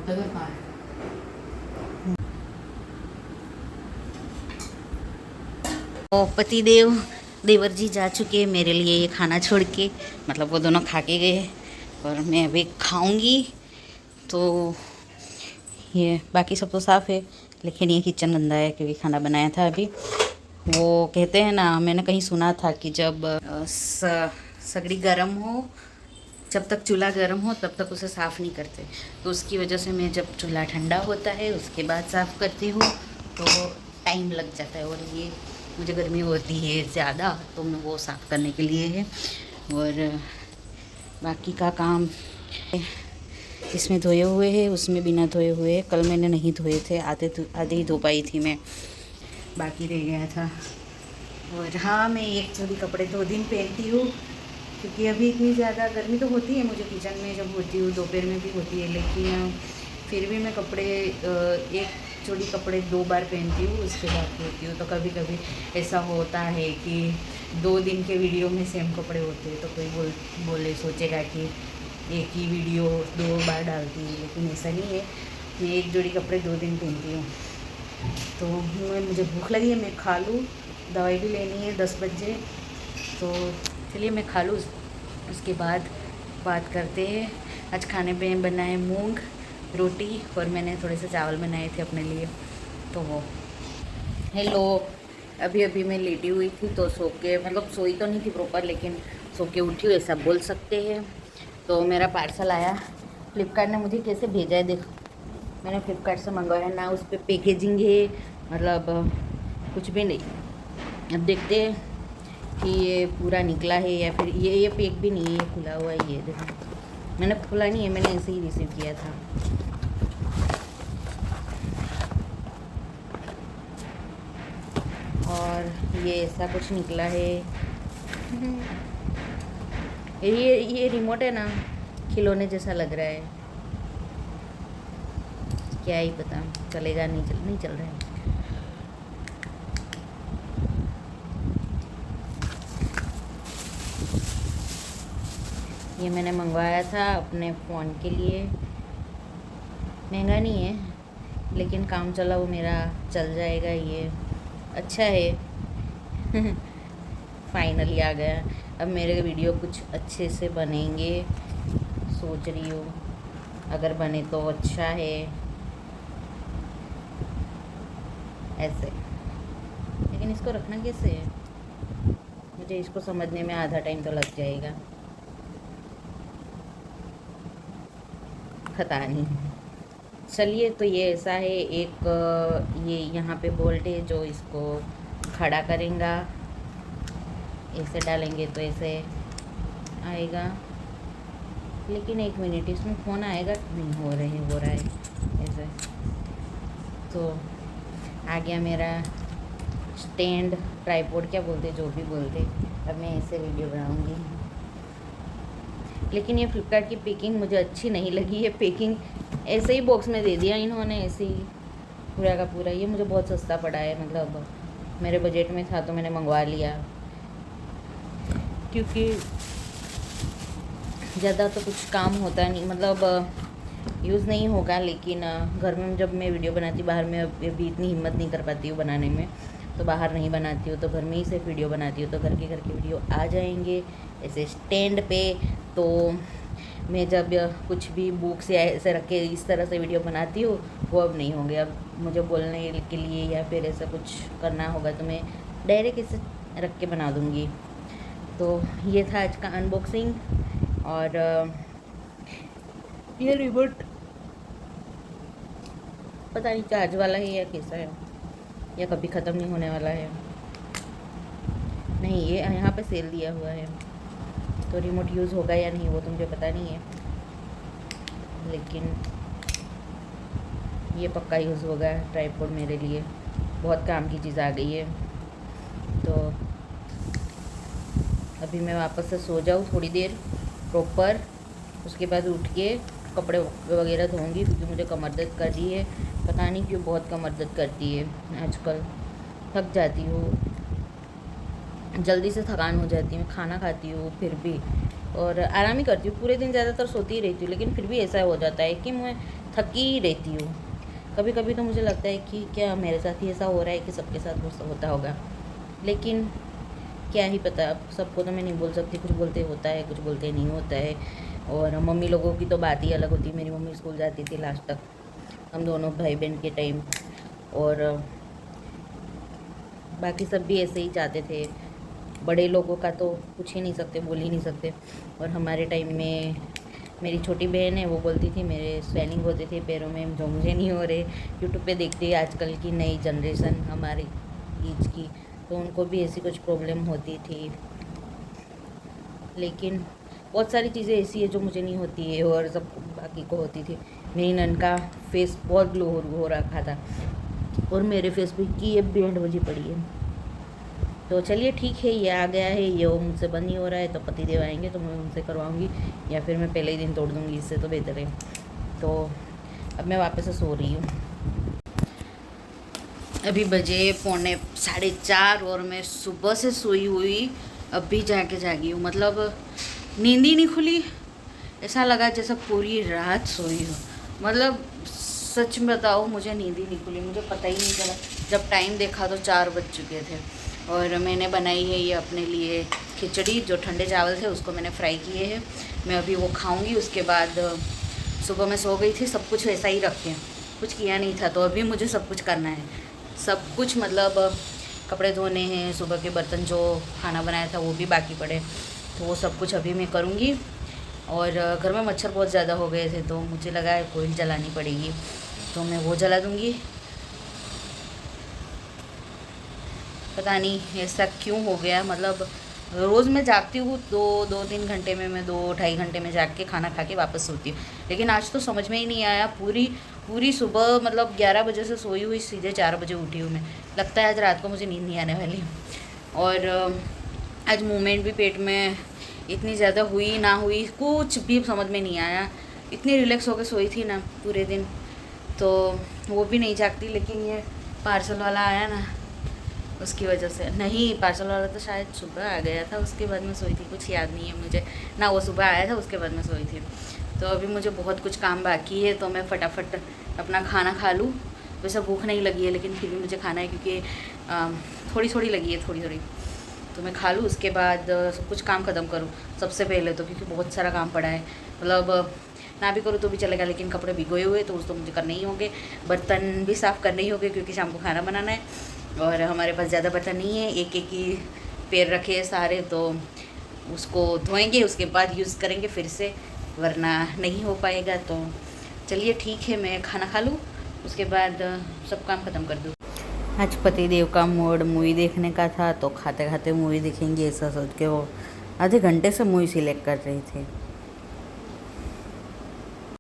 अगर कहाँ है? तो पतिदेव देवर जी जा चुके हैं मेरे लिए ये खाना छोड़ के, मतलब वो दोनों खा के गए और मैं अभी खाऊंगी। तो ये बाकी सब तो साफ़ है, लेकिन ये किचन गंदा है क्योंकि खाना बनाया था अभी। वो कहते हैं ना, मैंने कहीं सुना था कि जब सगड़ी गर्म हो, जब तक चूल्हा गर्म हो तब तक उसे साफ़ नहीं करते। तो उसकी वजह से मैं जब चूल्हा ठंडा होता है उसके बाद साफ़ करती हूँ, तो टाइम लग जाता है। और ये मुझे गर्मी होती है ज़्यादा, तो मैं वो साफ़ करने के लिए है। और बाकी का काम इसमें धोए हुए है, उसमें बिना धोए हुए। कल मैंने नहीं धोए थे, आधे ही धो पाई थी मैं, बाकी रह गया था। और हाँ, मैं एक जोड़ी कपड़े 2 दिन पहनती हूँ क्योंकि अभी इतनी ज़्यादा गर्मी तो होती है मुझे किचन में जब होती हूँ, दोपहर में भी होती है, लेकिन फिर भी मैं कपड़े एक जोड़ी कपड़े 2 बार पहनती हूँ, उसके बाद धोती हूँ। तो कभी कभी ऐसा होता है कि 2 दिन के वीडियो में सेम कपड़े होते हैं, तो कोई बोले सोचेगा कि एक ही वीडियो 2 बार डालती है, लेकिन ऐसा नहीं है। मैं एक जोड़ी कपड़े 2 दिन पहनती हूँ। तो मुझे भूख लगी है, मैं खा लूँ, दवाई भी लेनी है 10 बजे। तो चलिए मैं खा लूँ, उसके बाद बात करते हैं। आज खाने में बना है मूंग रोटी, और मैंने थोड़े से चावल बनाए थे अपने लिए। तो वो हेलो, अभी अभी मैं लेटी हुई थी, तो सो के, मतलब सोई तो नहीं थी प्रॉपर, लेकिन सो के उठी हूँ, ऐसा बोल सकते हैं। तो मेरा पार्सल आया, फ्लिपकार्ट ने मुझे कैसे भेजा है देखो। मैंने फ्लिपकार्ट से मंगवाया ना, उस पर पैकेजिंग है, मतलब कुछ भी नहीं। अब देखते हैं कि ये पूरा निकला है या फिर ये पैक भी नहीं है, ये खुला हुआ है। ये देखो, मैंने खुला नहीं है, मैंने ऐसे ही रिसीव किया था। और ये ऐसा कुछ निकला है। ये रिमोट है ना, खिलौने जैसा लग रहा है, क्या ही पता चलेगा, नहीं चल रहा है। ये मैंने मंगवाया था अपने फ़ोन के लिए, महंगा नहीं है, लेकिन काम चला वो मेरा चल जाएगा, ये अच्छा है। फाइनली आ गया। अब मेरे वीडियो कुछ अच्छे से बनेंगे, सोच रही हूँ, अगर बने तो अच्छा है ऐसे। लेकिन इसको रखना कैसे है, मुझे इसको समझने में आधा टाइम तो लग जाएगा, पता नहीं। चलिए, तो ये ऐसा है, एक ये यहाँ पे बोल्ट है जो इसको खड़ा करेगा, ऐसे डालेंगे तो ऐसे आएगा। लेकिन 1 मिनट, इसमें फ़ोन आएगा कि नहीं, हो रहा है ऐसे। तो आ गया मेरा स्टैंड, ट्राइपॉड क्या बोलते, जो भी बोलते। अब मैं ऐसे वीडियो बनाऊँगी। लेकिन ये फ्लिपकार्ट की पैकिंग मुझे अच्छी नहीं लगी है। पैकिंग ऐसे ही बॉक्स में दे दिया इन्होंने, ऐसे ही पूरा का पूरा। ये मुझे बहुत सस्ता पड़ा है, मतलब मेरे बजट में था तो मैंने मंगवा लिया, क्योंकि ज़्यादा तो कुछ काम होता नहीं, मतलब यूज़ नहीं होगा। लेकिन घर में जब मैं वीडियो बनाती हूँ, बाहर में अभी इतनी हिम्मत नहीं कर पाती हूँ बनाने में, तो बाहर नहीं बनाती हूँ, तो घर में ही सिर्फ वीडियो बनाती हूँ, तो घर के वीडियो आ जाएंगे ऐसे स्टैंड पे। तो मैं जब कुछ भी बुक से ऐसे रख के इस तरह से वीडियो बनाती हूँ, वो अब नहीं होंगे। अब मुझे बोलने के लिए या फिर ऐसा कुछ करना होगा तो मैं डायरेक्ट इसे रख के बना दूँगी। तो ये था आज का अनबॉक्सिंग। और ये रिमोट पता नहीं चार्ज वाला है या कैसा है, या कभी ख़त्म नहीं होने वाला है। नहीं, ये यहाँ पे सेल दिया हुआ है, तो रिमोट यूज़ होगा या नहीं वो तो मुझे पता नहीं है, लेकिन ये पक्का यूज़ होगा। ट्राइपॉड मेरे लिए बहुत काम की चीज़ आ गई है। तो अभी मैं वापस से सो जाऊँ थोड़ी देर प्रॉपर, उसके बाद उठ के कपड़े वगैरह धोऊंगी, क्योंकि मुझे कमर दर्द कर रही है। पता नहीं क्यों बहुत कमर दर्द करती है आजकल, थक जाती हूँ। जल्दी से थकान हो जाती है। मैं खाना खाती हूँ फिर भी और आराम ही करती हूँ, पूरे दिन ज़्यादातर सोती ही रहती हूँ, लेकिन फिर भी ऐसा हो जाता है कि मैं थकी ही रहती हूँ। कभी कभी तो मुझे लगता है कि क्या मेरे साथ ही ऐसा हो रहा है कि सबके साथ वो होता होगा, लेकिन क्या ही पता। अब सबको तो मैं नहीं बोल सकती, कुछ बोलते होता है, कुछ बोलते नहीं होता है। और मम्मी लोगों की तो बात ही अलग होती है। मेरी मम्मी स्कूल जाती थी लास्ट तक, हम दोनों भाई बहन के टाइम, और बाकी सब भी ऐसे ही जाते थे। बड़े लोगों का तो कुछ ही नहीं सकते, बोल ही नहीं सकते। और हमारे टाइम में मेरी छोटी बहन है, वो बोलती थी मेरे स्वेलिंग होते थे पैरों में, जो मुझे नहीं हो रहे। यूट्यूब पे देखती है आजकल की नई जनरेशन हमारी एज की, तो उनको भी ऐसी कुछ प्रॉब्लम होती थी। लेकिन बहुत सारी चीज़ें ऐसी है जो मुझे नहीं होती है और सब बाकी को होती थी। मेरी नन का फेस बहुत ग्लो हो रखा था और मेरे फेस पे की ये बैंड बजी पड़ी है। तो चलिए ठीक है, ये आ गया है, ये वो मुझसे बंद नहीं हो रहा है, तो पतिदेव आएंगे तो मैं उनसे करवाऊँगी, या फिर मैं पहले ही दिन तोड़ दूँगी, इससे तो बेहतर है। तो अब मैं वापस से सो रही हूँ। अभी बजे 3:45 और मैं सुबह से सोई हुई अभी जाके जागी हूँ। मतलब नींद ही नहीं खुली, ऐसा लगा जैसा पूरी रात सोई हूँ। मतलब सच में बताओ, मुझे नींद ही नहीं खुली, मुझे पता ही नहीं चला। जब टाइम देखा तो 4 बज चुके थे। और मैंने बनाई है ये अपने लिए खिचड़ी, जो ठंडे चावल थे उसको मैंने फ्राई किए हैं। मैं अभी वो खाऊंगी। उसके बाद सुबह मैं सो गई थी, सब कुछ वैसा ही रख के, कुछ किया नहीं था। तो अभी मुझे सब कुछ करना है, सब कुछ। मतलब कपड़े धोने हैं, सुबह के बर्तन जो खाना बनाया था वो भी बाकी पड़े, तो वो सब कुछ अभी मैं करूँगी। और घर में मच्छर बहुत ज़्यादा हो गए थे, तो मुझे लगा कोयल जलानी पड़ेगी, तो मैं वो जला दूँगी। पता नहीं ऐसा क्यों हो गया। मतलब रोज़ मैं जागती हूँ 2-3 घंटे में, मैं 2-2.5 घंटे में जाग के खाना खा के वापस सोती हूँ। लेकिन आज तो समझ में ही नहीं आया। पूरी सुबह मतलब 11 बजे से सोई हुई, सीधे 4 बजे उठी हूँ मैं। लगता है आज रात को मुझे नींद नहीं आने वाली। और आज मूवमेंट भी पेट में इतनी ज़्यादा हुई ना हुई, कुछ भी समझ में नहीं आया। इतनी रिलैक्स होकर सोई थी ना पूरे दिन, तो वो भी नहीं जागती। लेकिन ये पार्सल वाला आया ना, उसकी वजह से। नहीं, पार्सल वाला तो शायद सुबह आ गया था, उसके बाद में सोई थी, कुछ याद नहीं है मुझे ना। वो सुबह आया था, उसके बाद में सोई थी। तो अभी मुझे बहुत कुछ काम बाकी है, तो मैं फटाफट अपना खाना खा लूँ। वैसे भूख नहीं लगी है, लेकिन फिर भी मुझे खाना है, क्योंकि थोड़ी थोड़ी लगी है, थोड़ी। तो मैं खा लूँ, उसके बाद सब कुछ काम ख़त्म करूँ सबसे पहले तो, क्योंकि बहुत सारा काम पड़ा है। मतलब ना भी करूँ तो भी चलेगा, लेकिन कपड़े भिगोए हुए तो उस तो मुझे करने ही होंगे। बर्तन भी साफ़ करने ही होंगे, क्योंकि शाम को खाना बनाना है। और हमारे पास ज़्यादा बर्तन नहीं है, एक ही पैर रखे हैं सारे, तो उसको धोएंगे, उसके बाद यूज़ करेंगे फिर से, वरना नहीं हो पाएगा। तो चलिए ठीक है, मैं खाना खा लूँ, उसके बाद सब काम ख़त्म कर दूँ। आज पतिदेव का मूड मूवी देखने का था, तो खाते खाते मूवी देखेंगे ऐसा सोच के वो आधे घंटे से मूवी सिलेक्ट कर रहे थे।